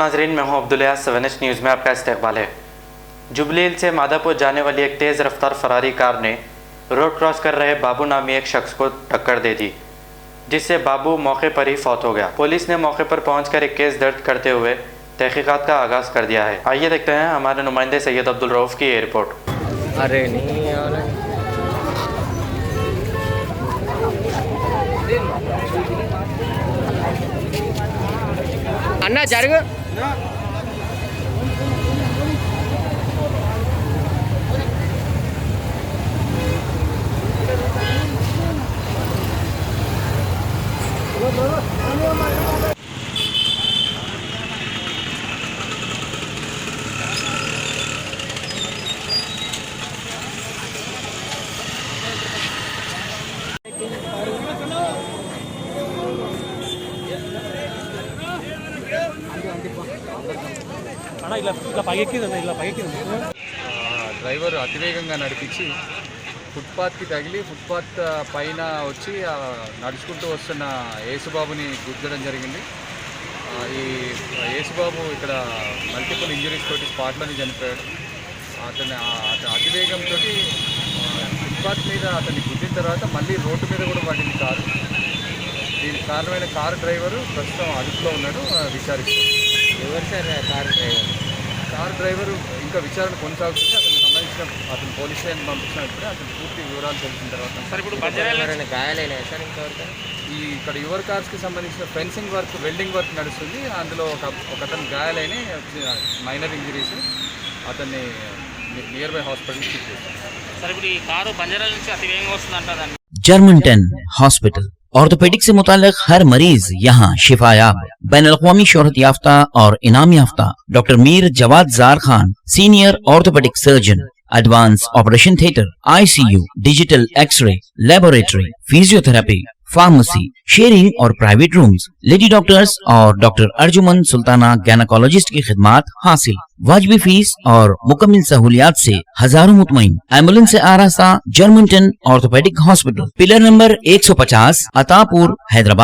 नाजरीन, मैं हूं अब्दुल यास। 7H न्यूज़ में आपका इस्तकबाल है। जुबली हिल से मादापुर जाने वाली एक तेज़ रफ्तार फरारी कार ने रोड क्रॉस कर रहे बाबू नामी एक शख्स को टक्कर दे दी, जिससे बाबू मौके पर ही फौत हो गया। पुलिस ने मौके पर पहुंचकर एक केस दर्ज करते हुए तहकीकात का आगाज़ कर दिया है। आइए देखते हैं हमारे नुमाइंदे सैयद अब्दुल रऊफ़ की ये रिपोर्ट। अरे नहीं यार, अन्ना जरग డ్రైవర్ అతివేగంగా నడిపించి ఫుట్పాత్కి తగిలి ఫుట్పాత్ పైన వచ్చి నడుచుకుంటూ వస్తున్న యేసుబాబుని గుద్దడం జరిగింది. ఈ యేసుబాబు ఇక్కడ మల్టిపుల్ ఇంజరీస్ తోటి స్పాట్లోనే చనిపోయాడు. అతని అతివేగంతో ఫుట్పాత్ మీద అతన్ని గుద్దిన తర్వాత మళ్ళీ రోడ్డు మీద కూడా పడింది కారు. దీనికి కారణమైన కారు డ్రైవరు ప్రస్తుతం అదుపులో ఉన్నాడు, విచారిస్తున్నాడు. ఎవరు సార్ కారు డ్రైవరు ఇంకా విచారణ కొనసాగుతుంది. అతనికి సంబంధించిన అతను పోలీస్ స్టేషన్ పంపించినప్పుడు అతని పూర్తి వివరాలు తెలిసిన తర్వాత గాయాలైనా సార్ ఇంతవరకు ఇక్కడ యువర్ కార్స్కి సంబంధించిన ఫెన్సింగ్ వర్క్, వెల్డింగ్ వర్క్ నడుస్తుంది. అందులో ఒక అతను గాయాలైన మైనర్ ఇంజరీస్, అతన్ని నియర్ బై హాస్పిటల్కి షిఫ్ట్ చేశారు. సార్ ఇప్పుడు ఈ కారు బంజారాల నుంచి అతి వేగంగా వస్తుందంటారు. जर्मनटन हॉस्पिटल ऑर्थोपेडिक से मुताल्लिक हर मरीज यहाँ शिफायाब। बैनुल-अक़वामी शोहरत याफ्ता और इनाम याफ्ता doctor Mir Jawad Zar Khan, senior orthopaedic surgeon, advance operation theatre, ICU, digital x-ray, laboratory, physiotherapy, pharmacy, sharing और प्राइवेट रूम्स, लेडी डॉक्टर्स और डॉक्टर अर्जुमन सुल्ताना गैनकोलॉजिस्ट की खिदमात हासिल। वाजिबी फीस और मुकम्मल सहूलियात से हजारों मुतमईन। एम्बुलेंस से आरास्ता Germanton orthopaedic hospital, pillar number 150, Attapur, Hyderabad.